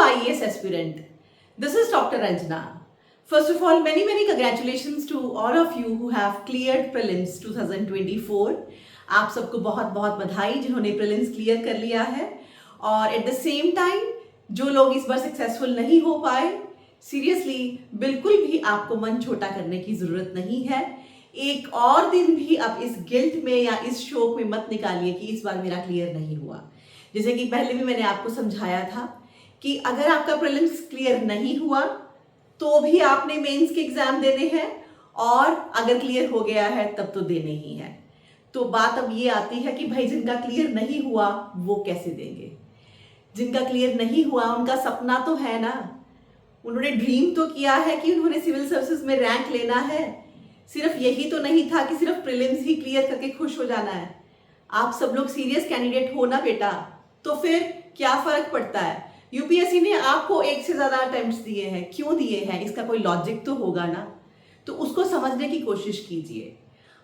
IAS aspirant. This is Dr. Ranjana. First of all, many congratulations to all of you who have cleared prelims 2024. आप सबको बहुत बहुत बधाई जिन्होंने prelims clear कर लिया है। और एट द सेम टाइम जो लोग इस बार सक्सेसफुल नहीं हो पाए, सीरियसली बिल्कुल भी आपको मन छोटा करने की जरूरत नहीं है। एक और दिन भी आप इस गिल्ट में या इस शोक में मत निकालिए कि इस बार मेरा क्लियर नहीं हुआ। जैसे कि पहले भी मैंने आपको समझाया था कि अगर आपका प्रीलिम्स क्लियर नहीं हुआ तो भी आपने मेंस के एग्जाम देने हैं, और अगर क्लियर हो गया है तब तो देने ही है। तो बात अब ये आती है कि भाई जिनका क्लियर नहीं हुआ वो कैसे देंगे। जिनका क्लियर नहीं हुआ उनका सपना तो है ना, उन्होंने ड्रीम तो किया है कि उन्होंने सिविल सर्विसेज में रैंक लेना है। सिर्फ यही तो नहीं था कि सिर्फ प्रीलिम्स ही क्लियर करके खुश हो जाना है। आप सब लोग सीरियस कैंडिडेट हो ना बेटा, तो फिर क्या फर्क पड़ता है। यूपीएससी ने आपको एक से ज्यादा अटेम्प्ट्स दिए हैं, क्यों दिए हैं, इसका कोई लॉजिक तो होगा ना। तो उसको समझने की कोशिश कीजिए।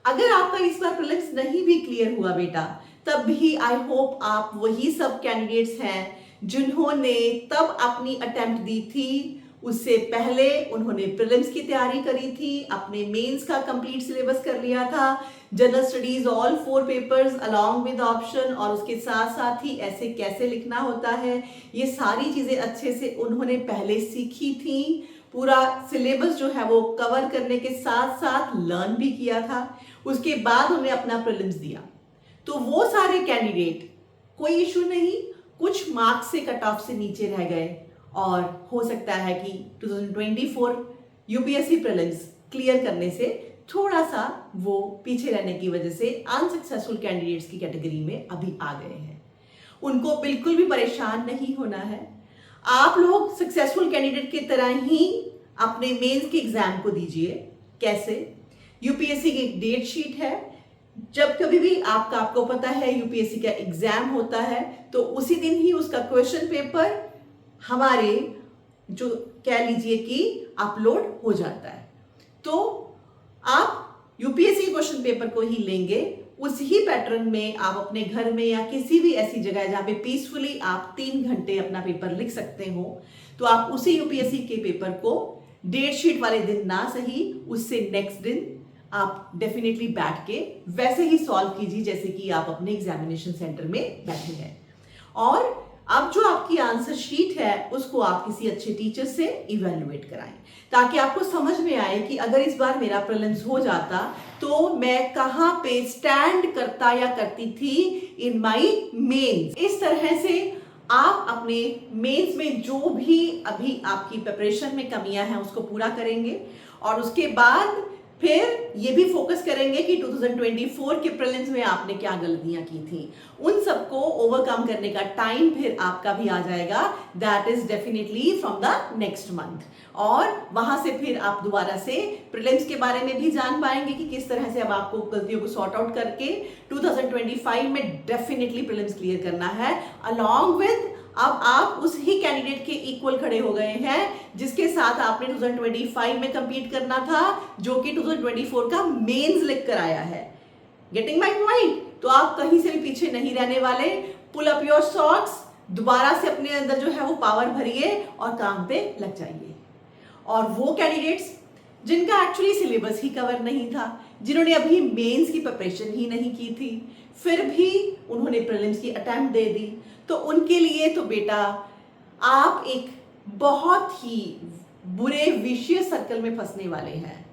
अगर आपका इस बार प्रीलिम्स नहीं भी क्लियर हुआ बेटा, तब भी आई होप आप वही सब कैंडिडेट्स हैं जिन्होंने तब अपनी अटेम्प्ट दी थी, उससे पहले उन्होंने प्रीलिम्स की तैयारी करी थी, अपने मेंस का कंप्लीट सिलेबस कर लिया था, general studies all 4 papers along with option, और उसके साथ साथ ही ऐसे कैसे लिखना होता है, ये सारी चीजें अच्छे से उन्होंने पहले सीखी थी। पूरा सिलेबस जो है वो कवर करने के साथ साथ लर्न भी किया था। उसके बाद उन्हें अपना प्रीलिम्स दिया। तो वो सारे कैंडिडेट, कोई इशू नहीं, कुछ मार्क्स से कट ऑफ से नीचे रह गए, और हो सकता है कि 2024 यूपीएससी प्रीलिम्स क्लियर करने से थोड़ा सा वो पीछे रहने की वजह से अनसक्सेसफुल कैंडिडेट्स की कैटेगरी में अभी आ गए हैं। उनको बिल्कुल भी परेशान नहीं होना है। आप लोग सक्सेसफुल कैंडिडेट की तरह ही अपने मेंस के एग्जाम को दीजिए। कैसे? यूपीएससी की एक डेट शीट है। जब कभी भी आपको पता है यूपीएससी का एग्जाम होता है तो उसी दिन ही उसका क्वेश्चन पेपर हमारे जो कह लीजिए कि अपलोड हो जाता है। तो आप यूपीएससी क्वेश्चन पेपर को ही लेंगे, उस ही पैटर्न में आप अपने घर में या किसी भी ऐसी जगह जहां पे पीसफुली आप 3 घंटे अपना पेपर लिख सकते हो, तो आप उसी यूपीएससी के पेपर को डेट शीट वाले दिन ना सही, उससे नेक्स्ट दिन आप डेफिनेटली बैठ के वैसे ही सॉल्व कीजिए जैसे कि आप अपने एग्जामिनेशन सेंटर में बैठे हैं। और अब जो आपकी आंसर शीट है उसको आप किसी अच्छे टीचर से इवेल्युएट कराएं, ताकि आपको समझ में आए कि अगर इस बार मेरा प्रीलिम्स हो जाता तो मैं कहां पे स्टैंड करता या करती थी इन माय मेंस। इस तरह से आप अपने मेंस में जो भी अभी आपकी प्रिपरेशन में कमियां हैं उसको पूरा करेंगे, और उसके बाद फिर ये भी फोकस करेंगे कि 2024 के प्रीलिम्स में आपने क्या गलतियां की थी। उन सबको ओवरकम करने का टाइम फिर आपका भी आ जाएगा, that is definitely from the next month. और वहां से फिर आप दोबारा से प्रीलिम्स के बारे में भी जान पाएंगे कि किस तरह से अब आपको गलतियों को सॉर्ट आउट करके 2025 में डेफिनेटली प्रीलिम्स क्लियर करना है। अलॉन्ग विद अब आप उस ही कैंडिडेट के इक्वल खड़े हो गए हैं जिसके साथ आपने 2025 में कंपीट करना था, जो कि 2024 का मेंस लिख कर आया है। Getting my point? तो आप कहीं से भी पीछे नहीं रहने वाले। पुल अप योर सॉक्स, दोबारा से अपने अंदर जो है वो पावर भरिए और काम पे लग जाइए। और वो कैंडिडेट्स जिनका एक्चुअली सिलेबस ही कवर नहीं था, जिन्होंने अभी मेंस की प्रिपरेशन ही नहीं की थी, फिर भी उन्होंने प्रीलिम्स की अटेम्प्ट दे दी, तो उनके लिए तो बेटा आप एक बहुत ही बुरे विशियस सर्कल में फंसने वाले हैं।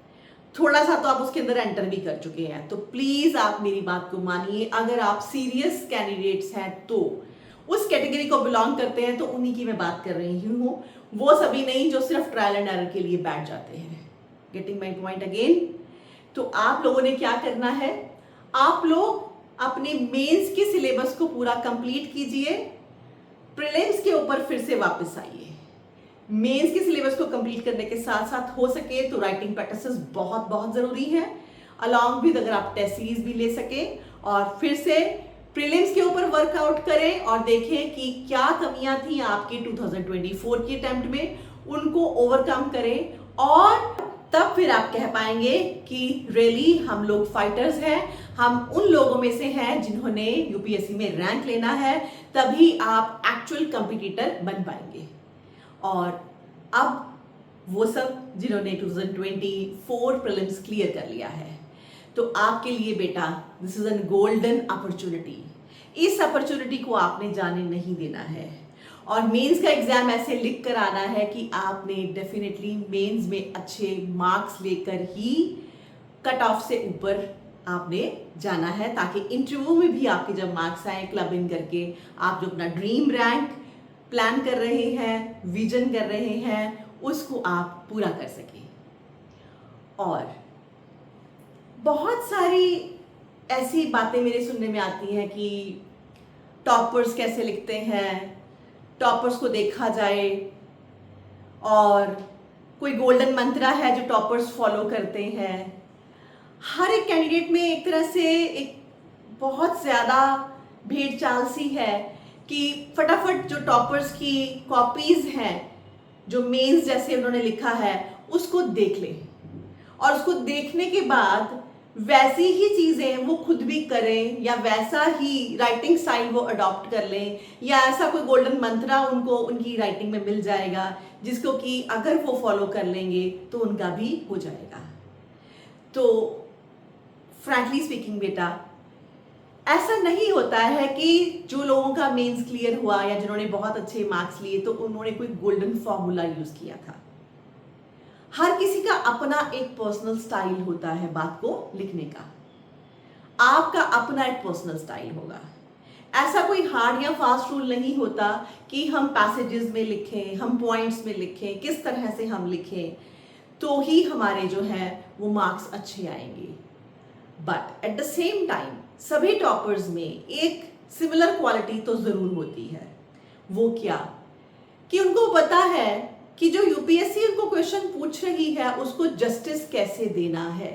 थोड़ा सा तो आप उसके अंदर एंटर भी कर चुके हैं। तो प्लीज आप मेरी बात को मानिए। अगर आप सीरियस कैंडिडेट्स हैं, तो उस कैटेगरी को बिलोंग करते हैं, तो उन्हीं की मैं बात कर रही हूँ, वो सभी नहीं जो सिर्फ ट्रायल एंड एरर के लिए बैठ जाते हैं। Getting my point again? तो आप लोगों ने क्या करना है, आप लोग अपने मेंस के सिलेबस को पूरा कंप्लीट कीजिए, प्रीलिम्स के ऊपर फिर से वापस आइए। मेंस के सिलेबस को कंप्लीट करने के साथ साथ हो सके तो राइटिंग प्रैक्टिसेस बहुत बहुत जरूरी है, अलॉन्ग विद अगर आप टेस्ट सीरीज भी ले सके, और फिर से प्रीलिम्स के ऊपर वर्कआउट करें और देखें कि क्या कमियां थी आपके 2024 के अटेम्प्ट में, उनको ओवरकम करें, और तब फिर आप कह पाएंगे कि रियली हम लोग फाइटर्स हैं, हम उन लोगों में से हैं जिन्होंने यूपीएससी में रैंक लेना है, तभी आप एक्चुअल कंपटीटर बन पाएंगे। और अब वो सब जिन्होंने 2024 प्रीलिम्स क्लियर कर लिया है, तो आपके लिए बेटा this is an golden opportunity. इस अपॉर्चुनिटी को आपने जाने नहीं देना है और मेंस का एग्जाम ऐसे लिख कर आना है कि आपने डेफिनेटली मेंस में अच्छे मार्क्स लेकर ही कट ऑफ से ऊपर आपने जाना है, ताकि इंटरव्यू में भी आपके जब मार्क्स आए क्लब इन करके आप जो अपना ड्रीम रैंक प्लान कर रहे हैं, विजन कर रहे हैं, उसको आप पूरा कर सकें। और बहुत सारी ऐसी बातें मेरे सुनने में आती हैं कि टॉपर्स कैसे लिखते हैं, टॉपर्स को देखा जाए, और कोई गोल्डन मंत्रा है जो टॉपर्स फॉलो करते हैं। हर एक कैंडिडेट में एक तरह से एक बहुत ज़्यादा भेड़ चाल सी है कि फटाफट जो टॉपर्स की कॉपीज हैं, जो मेंस जैसे उन्होंने लिखा है, उसको देख ले और उसको देखने के बाद वैसी ही चीज़ें वो खुद भी करें या वैसा ही राइटिंग स्टाइल वो अडॉप्ट कर लें, या ऐसा कोई गोल्डन मंत्रा उनको उनकी राइटिंग में मिल जाएगा जिसको कि अगर वो फॉलो कर लेंगे तो उनका भी हो जाएगा। तो फ्रैंकली स्पीकिंग बेटा, ऐसा नहीं होता है कि जो लोगों का मेंस क्लियर हुआ या जिन्होंने बहुत अच्छे मार्क्स लिए तो उन्होंने कोई गोल्डन फॉर्मूला यूज किया था। हर किसी का अपना एक पर्सनल स्टाइल होता है बात को लिखने का। आपका अपना एक पर्सनल स्टाइल होगा। ऐसा कोई हार्ड या फास्ट रूल नहीं होता कि हम पैसेजेस में लिखें, हम पॉइंट्स में लिखें, किस तरह से हम लिखें तो ही हमारे जो है वो मार्क्स अच्छे आएंगे। But at the same time सभी टॉपर्स में एक सिमिलर क्वालिटी तो जरूर होती है। वो क्या कि उनको पता है कि जो यूपीएससी उनको क्वेश्चन पूछ रही है उसको जस्टिस कैसे देना है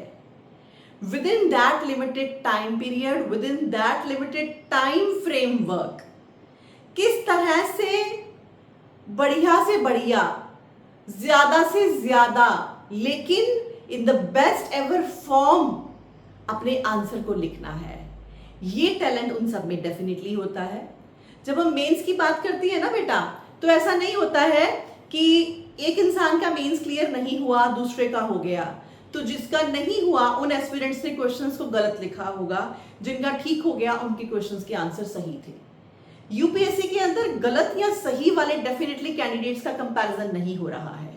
with in that limited time period, with in that limited time framework. किस तरह से बढ़िया से बढ़िया, ज्यादा से ज्यादा, लेकिन in the best ever form अपने आंसर को लिखना है। ये टैलेंट उन सब में डेफिनेटली होता है। जब हम मेंस की बात करती है ना बेटा, तो ऐसा नहीं होता है कि एक इंसान का मेंस क्लियर नहीं हुआ दूसरे का हो गया, तो जिसका नहीं हुआ उन एस्पिरेंट्स ने क्वेश्चंस को गलत लिखा होगा, जिनका ठीक हो गया उनके क्वेश्चंस के आंसर सही थे। यूपीएससी के अंदर गलत या सही वाले डेफिनेटली कैंडिडेट्स का कंपैरिजन नहीं हो रहा है।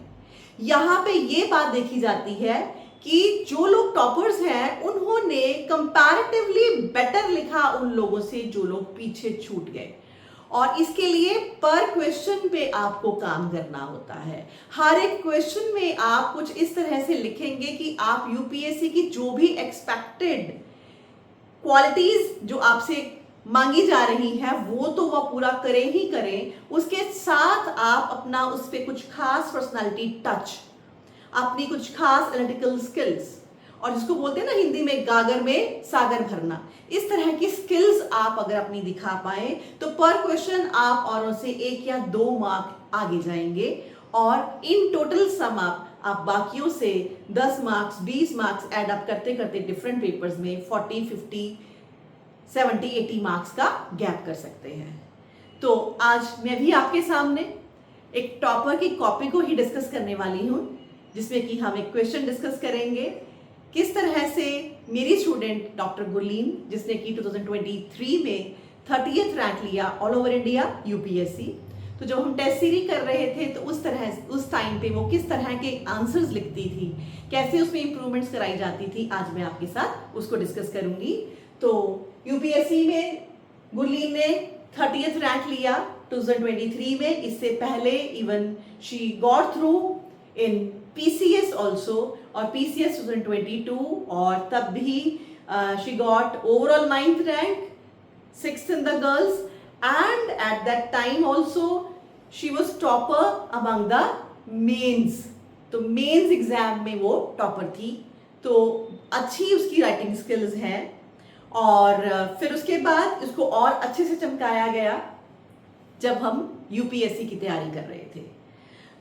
यहाँ पे ये बात देखी जाती है कि जो लोग टॉपर्स हैं उन्होंने कंपैरेटिवली बेटर लिखा उन लोगों से जो लोग पीछे छूट गए, और इसके लिए पर क्वेश्चन पे आपको काम करना होता है। हर एक क्वेश्चन में आप कुछ इस तरह से लिखेंगे कि आप यूपीएससी की जो भी एक्सपेक्टेड क्वालिटीज जो आपसे मांगी जा रही है वो तो वह पूरा करें ही करें, उसके साथ आप अपना उस पर कुछ खास पर्सनालिटी टच, अपनी कुछ खास एनालिटिकल स्किल्स, और जिसको बोलते हैं ना हिंदी में गागर में सागर भरना, इस तरह की स्किल्स आप अगर अपनी दिखा पाए तो पर क्वेश्चन आप औरों से 1 या 2 मार्क आगे जाएंगे, और इन टोटल सम आप बाकियों से 10 मार्क्स 20 मार्क्स एड अप करते करते डिफरेंट पेपर्स में 40 50 70 80 मार्क्स का गैप कर सकते हैं। तो आज मैं भी आपके सामने एक टॉपर की कॉपी को ही डिस्कस करने वाली हूँ, जिसमें कि हम एक क्वेश्चन डिस्कस करेंगे किस तरह से मेरी स्टूडेंट डॉक्टर गुरलीन, जिसने कि 2023 में 30th रैंक लिया ऑल ओवर इंडिया यूपीएससी, तो जब हम टेस्ट सीरीज कर रहे थे तो उस टाइम पे वो किस तरह के आंसर्स लिखती थी, कैसे उसमें इंप्रूवमेंट्स कराई जाती थी, आज मैं आपके साथ उसको डिस्कस करूंगी। तो यूपीएससी में गुरलीन ने 30th रैंक लिया 2023 में। इससे पहले even she got through in PCS also, और पीसीएस 2022, और तब भी she got overall 9th rank, 6th in the girls, and at that time also she was topper among the mains। तो मेंस एग्जाम में वो टॉपर थी, तो अच्छी उसकी राइटिंग स्किल्स हैं। और फिर उसके बाद उसको और अच्छे से चमकाया गया जब हम यूपीएससी की तैयारी कर रहे थे।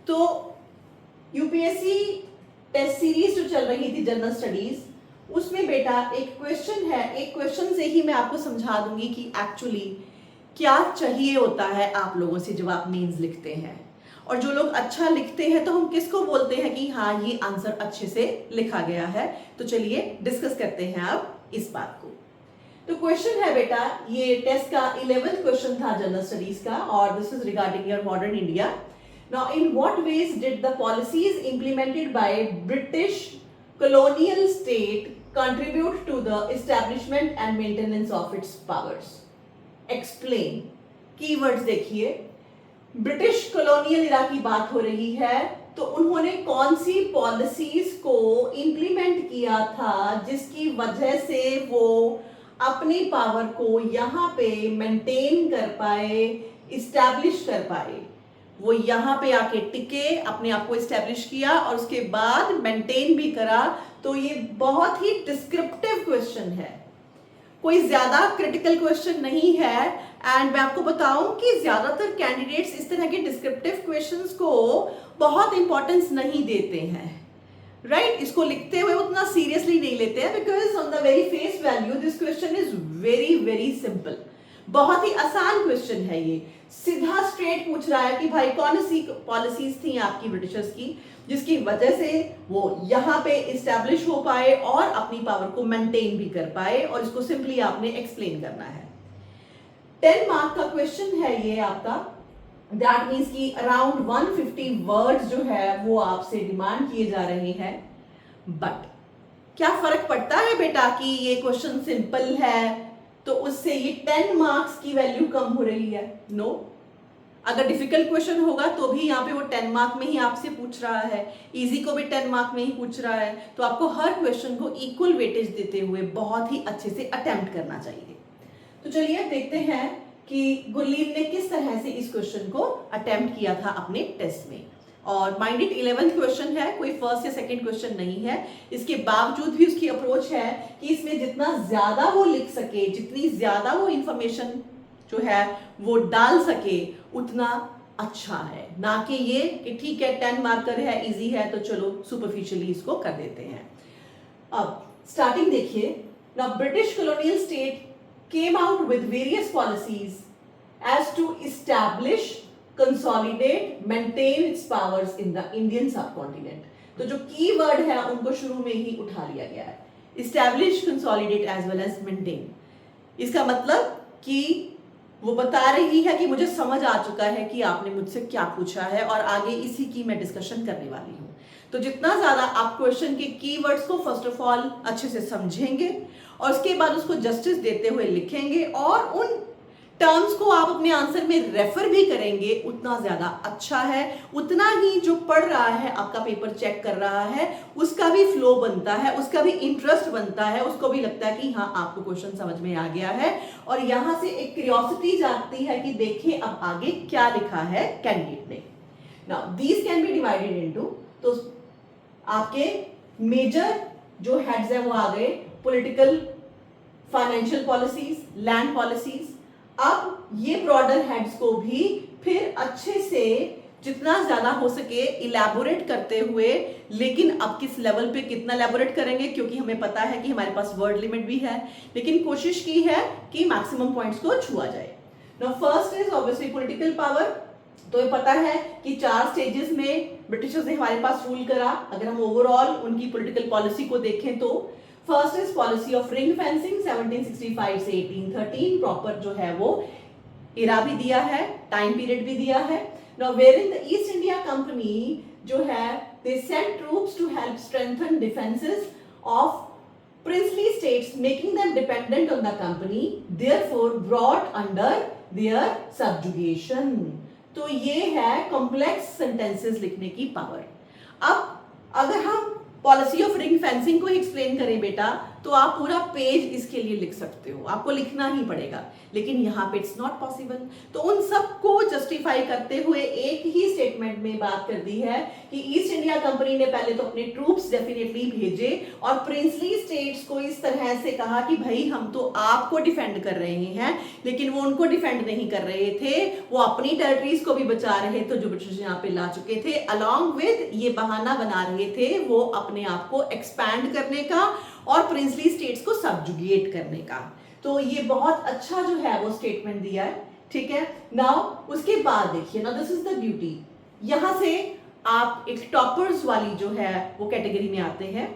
तो यूपीएससी टेस्ट सीरीज जो चल रही थी जनरल स्टडीज, उसमें बेटा एक क्वेश्चन है, एक क्वेश्चन से ही मैं आपको समझा दूंगी कि एक्चुअली क्या चाहिए होता है आप लोगों से जब आप मेंस लिखते हैं। और जो लोग अच्छा लिखते हैं तो हम किसको बोलते हैं कि हाँ ये आंसर अच्छे से लिखा गया है। तो चलिए डिस्कस करते हैं अब इस बात को। तो क्वेश्चन है बेटा, ये टेस्ट का 11th क्वेश्चन था जनरल स्टडीज का, और this is regarding your modern India. Now in what ways did the policies implemented by British colonial state contribute to the establishment and maintenance of its powers? Explain. Keywords देखिए, British colonial इरा की बात हो रही है, तो उन्होंने कौन सी policies को इंप्लीमेंट किया था जिसकी वजह से वो अपनी पावर को यहाँ पे मेंटेन कर पाए, इस्टेब्लिश कर पाए। वो यहाँ पे आके टिके, अपने आप को इस्टेब्लिश किया और उसके बाद मेंटेन भी करा। तो ये बहुत ही डिस्क्रिप्टिव क्वेश्चन है, कोई ज्यादा क्रिटिकल क्वेश्चन नहीं है। एंड मैं आपको बताऊं कि ज्यादातर कैंडिडेट्स इस तरह के डिस्क्रिप्टिव क्वेश्चंस को बहुत इंपॉर्टेंस नहीं देते हैं, राइट? इसको लिखते हुए उतना सीरियसली नहीं लेते हैं, because on the very face value this question is very very simple. बहुत ही आसान क्वेश्चन है ये, सीधा स्ट्रेट पूछ रहा है कि भाई कौन सी पॉलिसीज थी आपकी ब्रिटिशर्स की जिसकी वजह से वो यहाँ पे इस्टेब्लिश हो पाए और अपनी पावर को मेंटेन भी कर पाए, और इसको सिंपली आपने एक्सप्लेन करना है। 10 मार्क का क्वेश्चन है ये आपका। दैट मीन्स कि अराउंड 150 वर्ड्स जो है वो आपसे डिमांड किए जा रहे हैं। बट क्या फर्क पड़ता है बेटा कि ये क्वेश्चन सिंपल है तो उससे ये 10 मार्क्स की वैल्यू कम हो रही है? नो। अगर डिफिकल्ट क्वेश्चन होगा तो भी यहाँ पे वो 10 मार्क में ही आपसे पूछ रहा है, इजी को भी 10 मार्क में ही पूछ रहा है, तो आपको हर क्वेश्चन को इक्वल वेटेज देते हुए बहुत ही अच्छे से अटेम्प्ट करना चाहिए। तो चलिए देखते हैं कि गुरलीन ने किस तरह से इस क्वेश्चन को अटेम्प्ट किया था अपने टेस्ट में। और माइंडेड 11th क्वेश्चन है, कोई फर्स्ट या सेकंड क्वेश्चन नहीं है। इसके बावजूद भी उसकी अप्रोच है कि इसमें जितना ज्यादा वो लिख सके, जितनी ज्यादा वो इंफॉर्मेशन जो है वो डाल सके उतना अच्छा है, ना कि ये कि ठीक है 10 मार्कर है, इजी है तो चलो सुपरफिशियली इसको कर देते हैं। अब स्टार्टिंग देखिए। Now British colonial state came out with various policies as to establish, consolidate, maintain its powers in the Indian subcontinent. तो जो की वर्ड है उनको शुरू में ही उठा लिया गया है, establish, consolidate as well as maintain। इसका मतलब कि वो बता रही है कि मुझे समझ आ चुका है कि आपने मुझसे क्या पूछा है और आगे इसी की मैं डिस्कशन करने वाली हूँ। तो जितना ज्यादा आप क्वेश्चन के कीवर्ड्स को फर्स्ट ऑफ ऑल अच्छे से समझेंगे और उसके बाद उसको जस्टिस देते हुए लिखेंगे और उन टर्म्स को आप अपने आंसर में रेफर भी करेंगे, उतना ज्यादा अच्छा है। उतना ही जो पढ़ रहा है, आपका पेपर चेक कर रहा है, उसका भी फ्लो बनता है, उसका भी इंटरेस्ट बनता है, उसको भी लगता है कि हाँ आपको क्वेश्चन समझ में आ गया है और यहां से एक क्यूरियोसिटी जागती है कि देखिए अब आगे क्या लिखा है कैंडिडेट ने। Now these can be divided into, तो आपके मेजर जो हेड्स है वो आ गए, political, financial policies, land policies. अब ये ब्रॉडर हेड्स को भी फिर अच्छे से जितना ज्यादा हो सके इलैबोरेट करते हुए, लेकिन अब किस लेवल पे कितना इलैबोरेट करेंगे क्योंकि हमें पता है कि हमारे पास वर्ड लिमिट भी है, लेकिन कोशिश की है कि मैक्सिमम पॉइंट्स को छुआ जाए। Now first is obviously political power. तो ये पता है कि 4 स्टेजेस में ब्रिटिशर्स ने हमारे पास रूल करा। अगर हम ओवरऑल उनकी पॉलिटिकल पॉलिसी को देखें तो first is policy of ring fencing 1765 से 1813, प्रॉपर जो है वो इरा भी दिया है, टाइम पीरियड भी दिया है। Now wherein the East India Company जो है they sent troops to help strengthen defences of princely states making them dependent on the company, therefore brought under their subjugation। तो ये है कॉम्प्लेक्स सेंटेंसेस लिखने की पावर। अब अगर हम पॉलिसी ऑफ रिंग फेंसिंग को एक्सप्लेन करें बेटा तो आप पूरा पेज इसके लिए लिख सकते हो, आपको लिखना ही पड़ेगा, लेकिन यहाँ पे इट्स नॉट पॉसिबल। तो उन सबको जस्टिफाई करते हुए एक ही स्टेटमेंट में बात कर दी है कि ईस्ट इंडिया कंपनी ने पहले तो अपने ट्रूप्स डेफिनेटली भेजे और प्रिंसली स्टेट्स को इस तरह से कहा कि भाई हम तो आपको डिफेंड कर रहे हैं, लेकिन वो उनको डिफेंड नहीं कर रहे थे, वो अपनी टेरिटरीज को भी बचा रहे थे जो ब्रिटिश यहाँ पे ला चुके थे, अलॉन्ग विद ये बहाना बना रहे थे वो अपने आप को एक्सपैंड करने का और प्रिंसली स्टेट्स को सबजुगेट करने का। तो ये बहुत अच्छा जो है वो स्टेटमेंट दिया है, ठीक है। नाउ उसके बाद देखिए, now this is the duty. यहां से आप एक टॉपर्स वाली जो है वो कैटेगरी में आते हैं।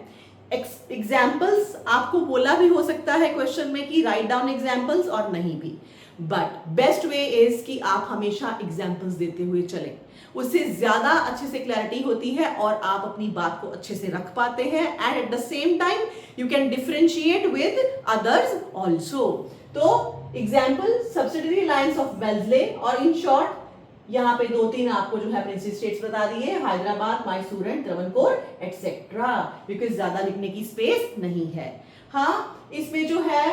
एग्जाम्पल्स आपको बोला भी हो सकता है क्वेश्चन में कि राइट डाउन एग्जाम्पल्स, और नहीं भी, बट बेस्ट वे इज कि आप हमेशा एग्जाम्पल्स देते हुए चलें, उससे ज्यादा अच्छे से क्लैरिटी होती है और आप अपनी बात को अच्छे से रख पाते हैं, and at the same time you can differentiate with others also. तो example subsidiary lines of Wellesley, और इन शॉर्ट यहाँ पे 2-3 आपको जो है प्रिंसिपल स्टेट्स बता दिए, Hyderabad, Mysore and Travancore etcetera, because ज्यादा लिखने की स्पेस नहीं है। हाँ, इसमें जो है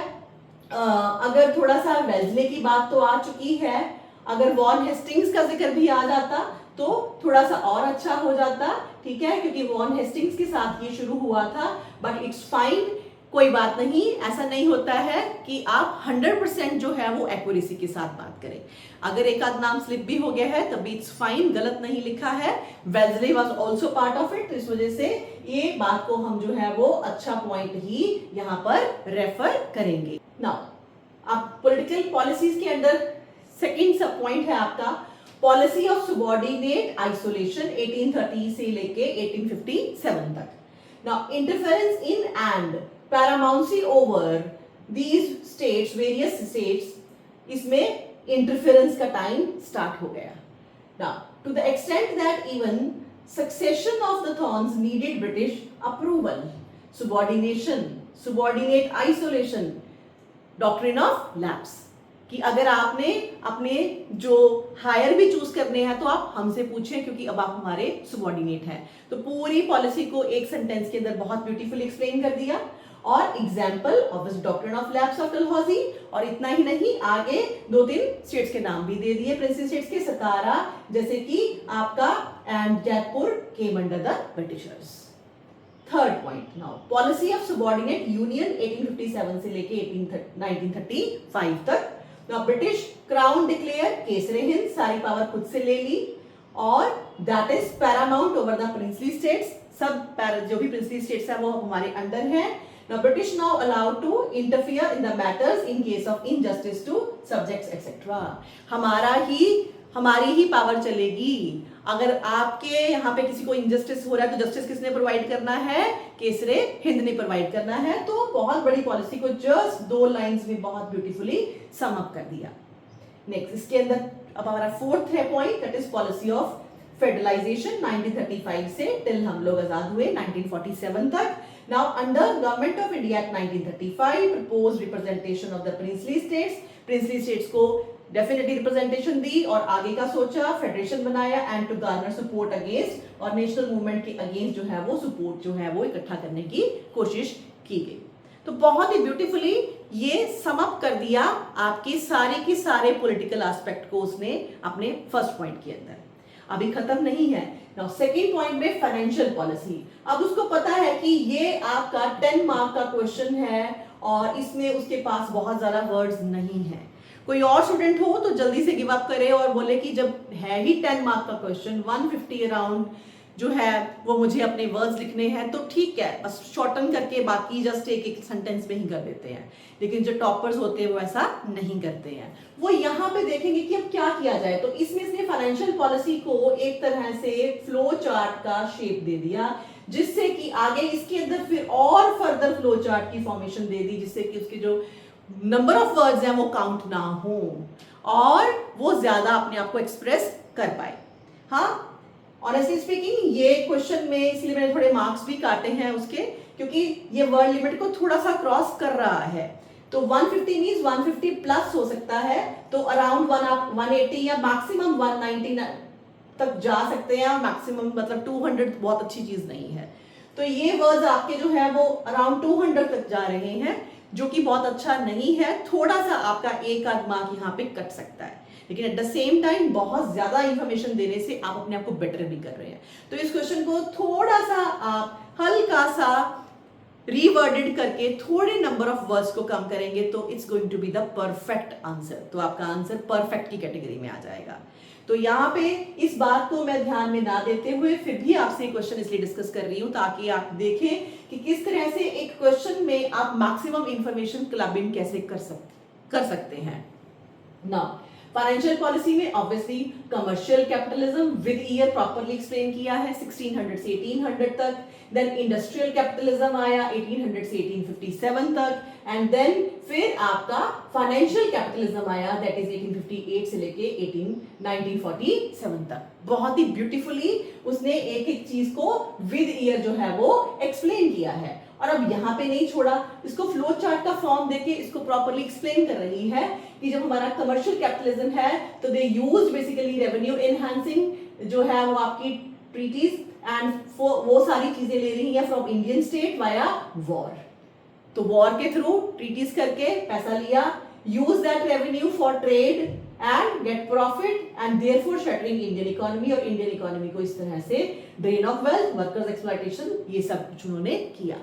अगर थोड़ा सा वेल्सले की बात तो आ चुकी है, अगर वॉन हेस्टिंग्स का जिक्र भी आ जाता तो थोड़ा सा और अच्छा हो जाता, ठीक है, क्योंकि वॉन हेस्टिंग्स के साथ ये शुरू हुआ था, बट इट्स फाइन, कोई बात नहीं। ऐसा नहीं होता है कि आप 100% जो है वो एक्यूरेसी के साथ बात करें। अगर एक आध नाम स्लिप भी हो गया है तब भी इट्स फाइन, गलत नहीं लिखा है। Wellesley was also part of it, तो इस वजह से ये बात को हम जो है वो अच्छा पॉइंट ही यहाँ पर रेफर करेंगे। नाउ अब पॉलिटिकल पॉलिसीज के अंदर सेकंड सब पॉइंट है आपका पॉलिसी ऑफ सबऑर्डिनेट आइसोलेशन 1830 से लेके 1857 तक। Now interference in and paramountcy over these states, various states, इसमें इंटरफेरेंस का टाइम स्टार्ट हो गया। Now to the extent that even succession of the thrones needed British approval, subordination, subordinate isolation, doctrine of lapse, कि अगर आपने अपने जो higher भी चूज करने हैं तो आप हमसे पूछें, क्योंकि अब आप हमारे सबऑर्डिनेट हैं। तो पूरी पॉलिसी को एक सेंटेंस के अंदर बहुत ब्यूटीफुली एक्सप्लेन कर दिया, और example of this doctrine of lapse of Dalhousie. और इतना ही नहीं, आगे 2-3 स्टेट्स के नाम भी दे दिए, प्रिंसिपल स्टेट्स के, सतारा जैसे कि आपका, and Jaipur came under the Britishers. Third point, now policy of subordinate union 1857 से लेके 1935 तक। नाउ ब्रिटिश क्राउन डिक्लेयर केसरे हिंद, सारी पावर खुद से ले ली, और that is paramount over the princely states, सब जो भी प्रिंसली स्टेट्स है वो हमारे अंडर है। Now British now allowed to interfere in the matters in case of injustice to subjects etc. हमारी ही पावर चलेगी। अगर आपके यहाँ पे किसी को इनजस्टिस हो रहा है तो जस्टिस किसने प्रोवाइड करना है? केसरे हिंद ने प्रोवाइड करना है। तो बहुत बड़ी पॉलिसी को जस्ट 2 लाइंस में बहुत ब्यूटीफुली सम अप कर दिया। नेक्स्ट, इसके अंदर अब हमारा फोर्थ है point, that is policy of federalisation 1935 से टिल हम लोग आजाद हुए 1947 तक। Now under Government of India Act 1935 proposed representation of the princely states को डेफिनेटली रिप्रेजेंटेशन दी और आगे का सोचा, फेडरेशन बनाया, and to garner support against, और नेशनल मूवमेंट के अगेंस्ट जो है वो सपोर्ट जो है वो इकट्ठा करने की कोशिश की गई। तो बहुत ही ब्यूटीफुली ये सम अप कर दिया आपके सारे के सारे पॉलिटिकल एस्पेक्ट को उसने अपने फर्स्ट पॉइंट के अंदर। अभी खत्म नहीं है। नाउ सेकंड पॉइंट में फाइनेंशियल पॉलिसी। अब उसको पता है कि ये आपका 10 मार्क का क्वेश्चन है और इसमें उसके पास बहुत ज्यादा वर्ड्स नहीं है। कोई और स्टूडेंट हो तो जल्दी से गिव अप करे और बोले कि जब है ही 10 मार्क का क्वेश्चन, 150 अराउंड जो है वो मुझे अपने वर्ड्स लिखने हैं, तो ठीक है, बस शॉर्टन करके बाकी जस्ट एक सेंटेंस में ही कर देते हैं। लेकिन जो टॉपर्स होते हैं वो ऐसा नहीं करते हैं। वो यहाँ पे देखेंगे कि अब क्या किया जाए। तो इसमें इसने फाइनेंशियल पॉलिसी को एक तरह से फ्लो चार्ट का शेप दे दिया, जिससे कि आगे इसके अंदर फिर और फर्दर फ्लो चार्ट की फॉर्मेशन दे दी, जिससे कि उसके जो नंबर ऑफ वर्ड्स हैं वो काउंट ना हो और वो ज्यादा अपने आप को एक्सप्रेस कर पाए। हाँ, ऑनेस्टली स्पीकिंग ये क्वेश्चन में इसलिए मैंने थोड़े मार्क्स भी काटे हैं उसके, क्योंकि ये वर्ड लिमिट को थोड़ा सा क्रॉस कर रहा है। तो 150 मींस 150 प्लस हो सकता है, तो अराउंड 180 या मैक्सिमम 190 तक जा सकते हैं। मैक्सिमम मतलब 200 बहुत अच्छी चीज नहीं है। तो ये वर्ड्स आपके जो है वो अराउंड 200 तक जा रहे हैं, जो कि बहुत अच्छा नहीं है। थोड़ा सा आपका एक आध मार्क यहाँ पे कट सकता है, लेकिन एट द सेम टाइम बहुत ज्यादा इंफॉर्मेशन देने से आप अपने आप को बेटर भी कर रहे हैं। तो इस क्वेश्चन को थोड़ा सा आप हल्का सा रीवर्डेड करके थोड़े नंबर ऑफ वर्ड्स को कम करेंगे तो it's going to be the perfect answer. तो आपका आंसर परफेक्ट की कैटेगरी में आ जाएगा। तो यहाँ पे इस बात को मैं ध्यान में ना देते हुए फिर भी आपसे क्वेश्चन इसलिए डिस्कस कर रही हूँ ताकि आप देखें कि किस तरह से एक क्वेश्चन में आप मैक्सिमम इंफॉर्मेशन क्लबिंग कैसे कर सकते हैं। नाउ फाइनेंशियल पॉलिसी में obviously commercial capitalism with year properly explain किया है 1600 से 1800 तक। देन इंडस्ट्रियल कैपिटलिज्म आया 1800 से 1857 तक। एंड देन फिर आपका फाइनेंशियल कैपिटलिज्म आया दैट इज 1858 से लेके 1947 तक। बहुत ही ब्यूटीफुली उसने एक एक चीज को विद ईयर जो है वो एक्सप्लेन किया है। और अब यहाँ पे नहीं छोड़ा, इसको फ्लो चार्ट का फॉर्म देके इसको प्रॉपर्ली एक्सप्लेन कर रही है कि जब हमारा कमर्शियल कैपिटलिज्म है तो दे यूज बेसिकली रेवेन्यू एनहांसिंग जो है वो आपकी ट्रीटीज एंड वो सारी चीजें ले रही है from Indian state via war. तो वॉर के थ्रू ट्रीटीज करके पैसा लिया, use that revenue for trade and gate profit and therefore shuttering Indian economy, और इंडियन इकोनॉमी को इस तरह से drain of wealth, workers exploitation, ये सब कुछ उन्होंने किया।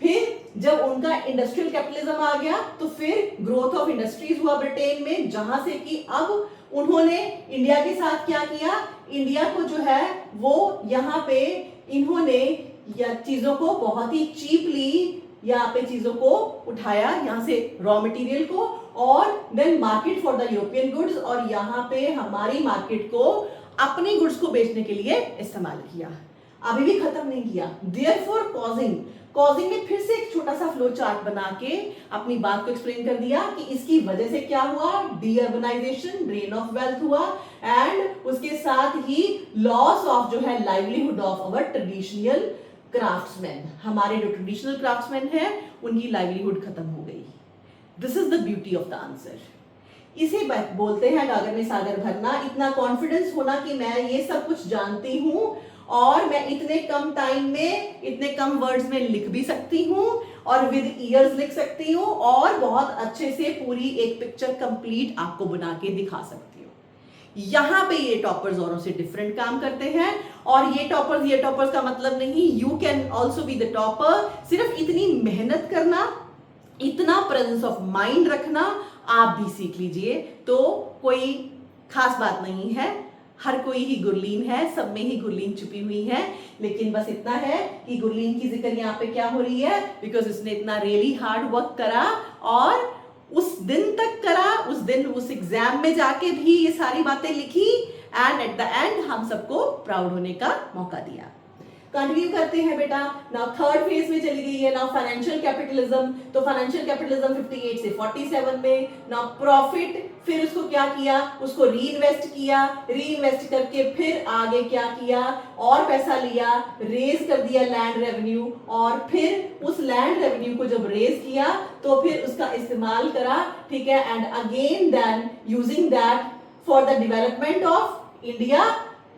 फिर जब उनका इंडस्ट्रियल कैपिटलिज्म आ गया तो फिर ग्रोथ ऑफ इंडस्ट्रीज हुआ ब्रिटेन में, जहां से कि अब उन्होंने इंडिया के साथ क्या किया, इंडिया को जो है वो यहाँ पे इन्होंने या चीजों को बहुत ही चीपली यहाँ पे चीजों को उठाया, यहाँ से रॉ मटेरियल को, और then market for the European goods, और यहाँ पे हमारी मार्केट को अपनी गुड्स को बेचने के लिए इस्तेमाल किया। अभी भी खत्म नहीं किया। देयरफॉर कॉजिंग में फिर से एक छोटा सा फ्लो चार्ट बना के अपनी बात को एक्सप्लेन कर दिया कि इसकी वजह से क्या हुआ, डीअर्बनाइजेशन, ड्रेन ऑफ वेल्थ हुआ, एंड उसके साथ ही लॉस ऑफ जो है livelihood of our traditional craftsman. हमारे जो ट्रेडिशनल क्राफ्ट्समैन हैं उनकी लाइवलीहुड खत्म हो गई। This is the beauty of the answer. इसे बोलते हैं गागर में सागर भरना, इतना कॉन्फिडेंस होना कि मैं ये सब कुछ जानती हूं और मैं इतने कम टाइम में इतने कम वर्ड्स में लिख भी सकती हूँ और विद ईयर्स लिख सकती हूँ और बहुत अच्छे से पूरी एक पिक्चर कंप्लीट आपको बना के दिखा सकती हूँ। यहाँ पे ये टॉपर्स औरों से डिफरेंट काम करते हैं, और ये टॉपर्स का मतलब नहीं you can also be the topper. सिर्फ इतनी मेहनत करना, इतना प्रेजेंस ऑफ माइंड रखना आप भी सीख लीजिए, तो कोई खास बात नहीं है। हर कोई ही गुरलीन है, सब में ही गुरलीन छुपी हुई है, लेकिन बस इतना है कि गुरलीन की जिक्र यहाँ पे क्या हो रही है, बिकॉज उसने इतना रियली हार्ड वर्क करा और उस दिन तक करा, उस दिन उस एग्जाम में जाके भी ये सारी बातें लिखी, एंड एट द एंड हम सबको प्राउड होने का मौका दिया। कंटिन्यू करते हैं बेटा। नाउ थर्ड फेज में चली गई है नाउ फाइनेंशियल कैपिटलिज्म। तो फाइनेंशियल कैपिटलिज्म 58 से 47 में। नाउ प्रॉफिट, फिर उसको क्या किया, उसको रीइन्वेस्ट किया, रीइन्वेस्ट करके फिर आगे क्या किया, और पैसा लिया, रेज कर दिया लैंड रेवेन्यू, और फिर उस लैंड रेवेन्यू को जब रेज किया तो फिर उसका इस्तेमाल करा, ठीक है, and again then using that for the development of India.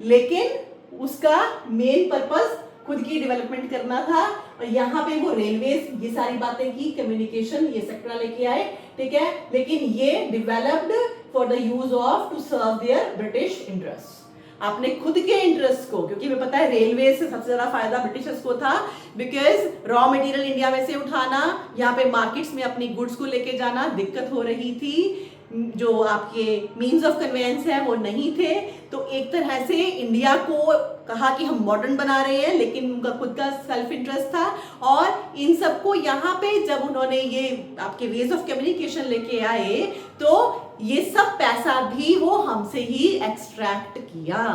लेकिन उसका मेन पर्पस खुद की डेवलपमेंट करना था, और यहाँ पे वो रेलवेज ये सारी बातें की, कम्युनिकेशन ये सेक्टर लेके आए, ठीक है, लेकिन ये developed for the use of to serve their British interest. आपने खुद के इंटरेस्ट को, क्योंकि हमें पता है रेलवे से सबसे ज्यादा फायदा ब्रिटिशर्स को था, बिकॉज रॉ मटेरियल इंडिया में से उठाना, यहाँ पे मार्केट्स में अपनी गुड्स को लेके जाना दिक्कत हो रही थी, जो आपके मीन्स ऑफ कन्वेंस है वो नहीं थे। तो एक तरह से इंडिया को कहा कि हम मॉडर्न बना रहे हैं, लेकिन उनका खुद का सेल्फ इंटरेस्ट था, और इन सबको यहाँ पे जब उन्होंने ये आपके वेज ऑफ कम्युनिकेशन लेके आए तो ये सब पैसा भी वो हमसे ही एक्सट्रैक्ट किया।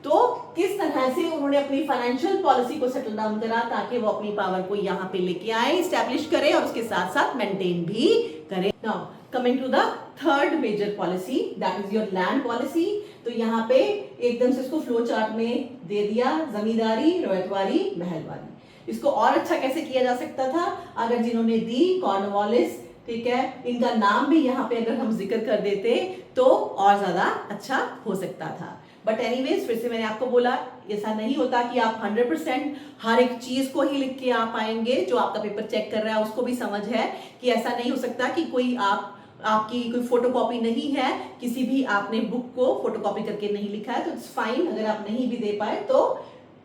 तो किस तरह से उन्होंने अपनी फाइनेंशियल पॉलिसी को सेटल डाउन करा ताकि वो अपनी पावर को यहाँ पे लेके आए, स्टैब्लिश करे और उसके साथ साथ मेंटेन भी करे। Now coming to the third major policy, that is your land policy. तो यहाँ पे एकदम से इसको फ्लो चार्ट में दे दिया, जमींदारी, रैयतवारी, महलवारी। इसको और अच्छा कैसे किया जा सकता था अगर जिन्होंने दी कॉर्नवालिस, ठीक है, इनका नाम भी यहाँ पे अगर हम जिक्र कर देते तो और ज्यादा अच्छा हो सकता था। बट एनीवेज, फिर से मैंने आपको बोला ऐसा नहीं होता कि आप 100% हर एक चीज को ही लिख के आ पाएंगे। जो आपका पेपर चेक कर रहा है उसको भी समझ है कि ऐसा नहीं हो सकता कि कोई आपकी कोई फोटोकॉपी नहीं है, किसी भी आपने बुक को फोटोकॉपी करके नहीं लिखा है, तो इट्स फाइन। अगर आप नहीं भी दे पाए तो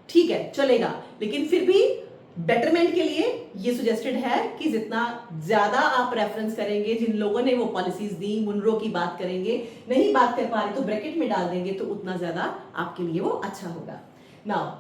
ठीक है, चलेगा, लेकिन फिर भी बेटरमेंट के लिए ये सजेस्टेड है कि जितना ज्यादा आप रेफरेंस करेंगे, जिन लोगों ने वो पॉलिसीज दी, मुनरो की बात करेंगे, नहीं बात कर पा रहे तो ब्रैकेट में डाल देंगे, तो उतना ज्यादा आपके लिए वो अच्छा होगा। नाउ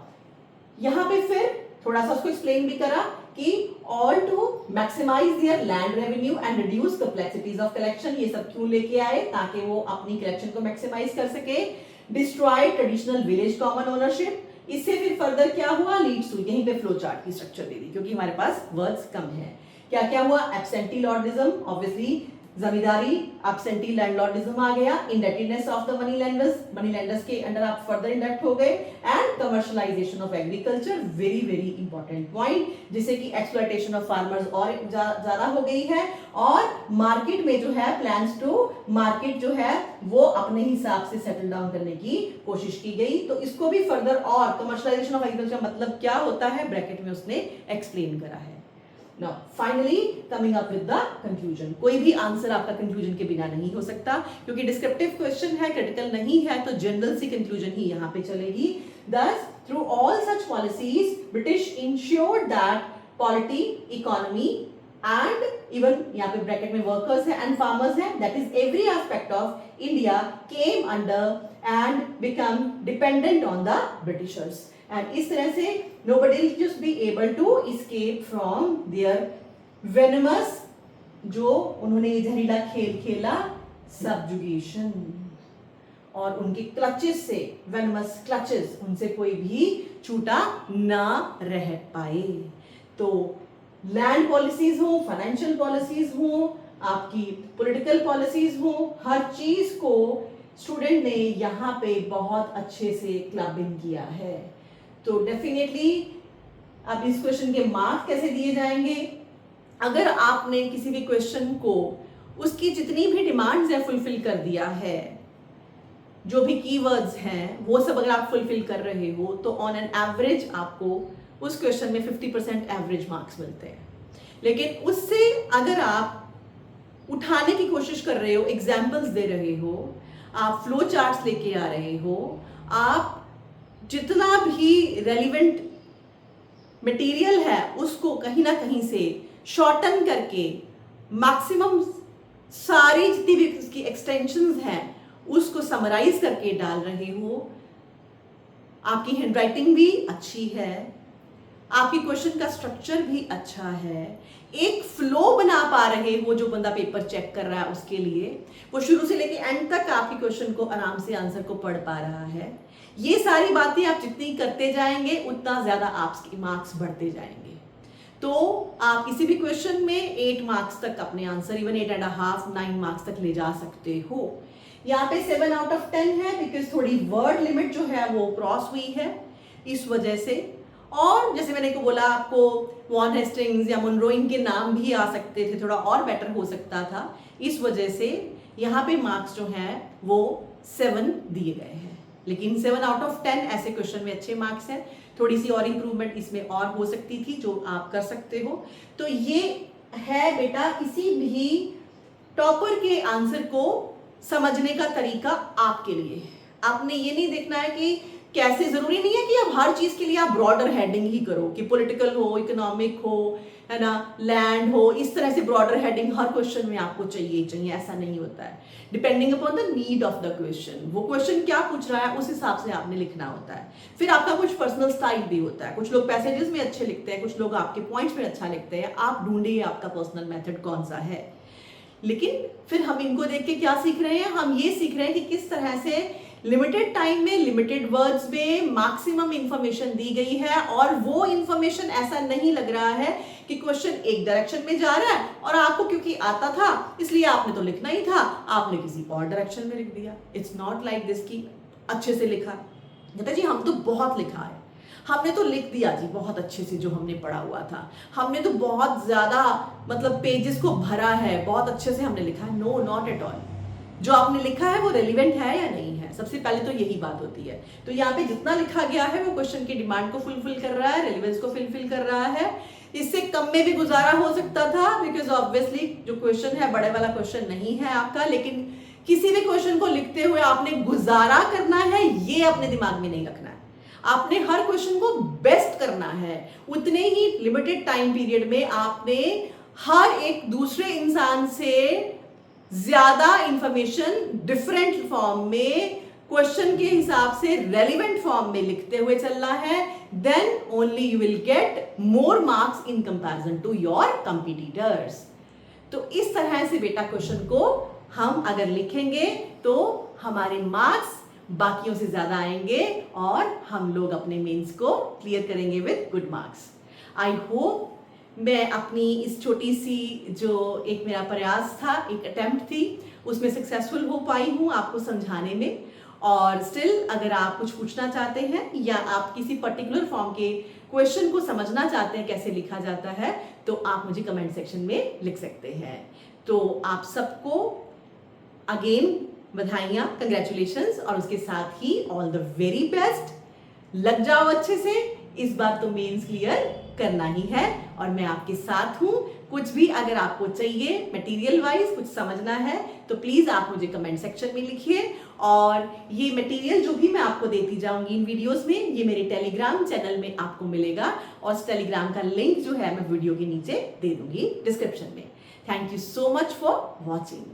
यहाँ पे फिर थोड़ा सा उसको एक्सप्लेन भी करा कि all to maximise their land revenue and reduce complexities of collection. ये सब क्यों लेके आए? ताकि वो अपनी कलेक्शन को मैक्सिमाइज कर सके। Destroy traditional village common ownership. इससे फिर फर्दर क्या हुआ? लीड्स हुई। यहीं पे फ्लो चार्ट की स्ट्रक्चर दे दी क्योंकि हमारे पास वर्ड्स कम है। क्या क्या हुआ? एब्सेंटी लॉर्डिज्म, ऑब्वियसली जमींदारी, एब्सेंटी लैंडलॉर्डिज्म आ गया। इंडेप्टेडनेस ऑफ द मनी लैंडर्स के अंडर आप फर्दर इंडेप्ट हो गए। And commercialisation of agriculture, very very important point, जिससे कि एक्सप्लॉयटेशन ऑफ फार्मर्स और ज्यादा हो गई है। और मार्केट में जो है प्लान्स टू मार्केट जो है वो अपने हिसाब से सेटल डाउन करने की कोशिश की गई। तो इसको भी फर्दर, और कमर्शियलाइजेशन ऑफ एग्रीकल्चर मतलब क्या होता है ब्रैकेट में उसने एक्सप्लेन करा है। Now, finally coming up with the conclusion. कोई भी आंसर आपका कंक्लूजन के बिना नहीं हो सकता क्योंकि डिस्क्रिप्टिव क्वेश्चन है, क्रिटिकल नहीं है, तो जनरल सी कंक्लूजन ही यहाँ पे चलेगी। Thus, through all such policies, British ensured that polity, economy and even यहाँ पे ब्रैकेट में वर्कर्स है एंड फार्मर्स है, that is every aspect of India came under and become dependent on the Britishers. And इस तरह से nobody will just be able to escape from their venomous, जो उन्होंने जहरीला खेल खेला, subjugation, और उनके क्लचेस से, venomous clutches, उनसे कोई भी छूटा ना रह पाए। तो लैंड पॉलिसीज हो, फाइनेंशियल पॉलिसीज हो, आपकी पॉलिटिकल पॉलिसीज हो, हर चीज को स्टूडेंट ने यहाँ पे बहुत अच्छे से क्लब इन किया है। तो डेफिनेटली अब इस क्वेश्चन के मार्क्स कैसे दिए जाएंगे? अगर आपने किसी भी क्वेश्चन को उसकी जितनी भी डिमांड्स है फुलफिल कर दिया है, जो भी कीवर्ड्स हैं वो सब अगर आप फुलफिल कर रहे हो, तो ऑन एन एवरेज आपको उस क्वेश्चन में 50% एवरेज मार्क्स मिलते हैं। लेकिन उससे अगर आप उठाने की कोशिश कर रहे हो, एग्जाम्पल्स दे रहे हो, आप फ्लो चार्ट्स लेके आ रहे हो, आप जितना भी रेलिवेंट मटेरियल है उसको कहीं ना कहीं से शॉर्टन करके मैक्सिमम सारी जितनी भी उसकी एक्सटेंशंस हैं उसको समराइज करके डाल रहे हो, आपकी हैंडराइटिंग भी अच्छी है, आपकी क्वेश्चन का स्ट्रक्चर भी अच्छा है, एक फ्लो बना पा रहे हो, जो बंदा पेपर चेक कर रहा है उसके लिए वो शुरू से लेके एंड तक आपकी क्वेश्चन को आराम से आंसर को पढ़ पा रहा है। ये सारी बातें आप जितनी करते जाएंगे उतना ज्यादा आपके मार्क्स बढ़ते जाएंगे। तो आप किसी भी क्वेश्चन में 8 मार्क्स तक अपने आंसर, इवन 8.5, 9 मार्क्स तक ले जा सकते हो। यहाँ पे 7 आउट ऑफ 10 है बिकॉज थोड़ी वर्ड लिमिट जो है वो क्रॉस हुई है इस वजह से। और जैसे मैंने को बोला, आपको वॉन हेस्टिंग्स या मुनरोइंग के नाम भी आ सकते थे, थोड़ा और बेटर हो सकता था, इस वजह से यहाँ पे मार्क्स जो हैं वो 7 दिए गए हैं। लेकिन 7 आउट ऑफ 10 ऐसे क्वेश्चन में अच्छे मार्क्स हैं। थोड़ी सी और इंप्रूवमेंट इसमें और हो सकती थी जो आप कर सकते हो। तो ये है बेटा किसी भी टॉपर के आंसर को समझने का तरीका आपके लिए। आपने ये नहीं देखना है कि कैसे, जरूरी नहीं है कि अब हर चीज के लिए आप ब्रॉडर हेडिंग ही करो कि पॉलिटिकल हो, इकोनॉमिक हो, है ना, लैंड हो, इस तरह से ब्रॉडर हेडिंग हर क्वेश्चन में आपको चाहिए, ऐसा नहीं होता है। Depending upon the need of the question, वो क्वेश्चन क्या पूछ रहा है उस हिसाब से आपने लिखना होता है। फिर आपका कुछ पर्सनल स्टाइल भी होता है, कुछ लोग पैसेजेस में अच्छे लिखते हैं, कुछ लोग आपके पॉइंट्स में अच्छा लिखते हैं। आप ढूंढिए आपका पर्सनल मेथड कौन सा है। लेकिन फिर हम इनको देख के क्या सीख रहे हैं? हम ये सीख रहे हैं कि किस तरह से लिमिटेड टाइम में लिमिटेड वर्ड्स में मैक्सिमम इंफॉर्मेशन दी गई है, और वो इंफॉर्मेशन ऐसा नहीं लग रहा है कि क्वेश्चन एक डायरेक्शन में जा रहा है और आपको क्योंकि आता था इसलिए आपने तो लिखना ही था, आपने किसी और डायरेक्शन में लिख दिया। इट्स नॉट लाइक दिस कि अच्छे से लिखा। कहता जी हम तो बहुत लिखा है, हमने तो लिख दिया जी बहुत अच्छे से जो हमने पढ़ा हुआ था, हमने तो बहुत ज्यादा मतलब पेजेस को भरा है, बहुत अच्छे से हमने लिखा है। No, not at all. जो आपने लिखा है वो रेलिवेंट है या नहीं है, सबसे पहले तो यही बात होती है। तो यहाँ पे जितना लिखा गया है वो क्वेश्चन की डिमांड को फुलफिल कर रहा है, रेलिवेंस को फुलफिल कर रहा है। इससे कम में भी गुजारा हो सकता था बिकॉज ऑब्वियसली जो क्वेश्चन है बड़े वाला क्वेश्चन नहीं है आपका, लेकिन किसी भी क्वेश्चन को लिखते हुए आपने गुजारा करना है, ये अपने दिमाग में नहीं रखना है। आपने हर क्वेश्चन को बेस्ट करना है। उतने ही लिमिटेड टाइम पीरियड में आपने हर एक दूसरे इंसान से ज्यादा इंफॉर्मेशन डिफरेंट फॉर्म में क्वेश्चन के हिसाब से रेलिवेंट फॉर्म में लिखते हुए चलना है, then only you will get more marks in comparison to your competitors. तो इस तरह से बेटा क्वेश्चन को हम अगर लिखेंगे तो हमारे मार्क्स बाकियों से ज्यादा आएंगे और हम लोग अपने मेंस को क्लियर करेंगे with good marks. I hope मैं अपनी इस छोटी सी जो एक मेरा प्रयास था, एक अटेम्प्ट थी, उसमें सक्सेसफुल हो पाई हूँ आपको समझाने में। और स्टिल अगर आप कुछ पूछना चाहते हैं या आप किसी पर्टिकुलर फॉर्म के क्वेश्चन को समझना चाहते हैं कैसे लिखा जाता है, तो आप मुझे कमेंट सेक्शन में लिख सकते हैं। तो आप सबको अगेन बधाइयाँ, कंग्रेचुलेशंस, और उसके साथ ही ऑल द वेरी बेस्ट। लग जाओ अच्छे से, इस बार तो मेंस क्लियर करना ही है और मैं आपके साथ हूँ। कुछ भी अगर आपको चाहिए मटेरियल वाइज कुछ समझना है तो प्लीज आप मुझे कमेंट सेक्शन में लिखिए। और ये मटेरियल जो भी मैं आपको देती जाऊंगी इन वीडियोस में, ये मेरे टेलीग्राम चैनल में आपको मिलेगा और उस टेलीग्राम का लिंक जो है मैं वीडियो के नीचे दे दूंगी डिस्क्रिप्शन में। Thank you so much for watching.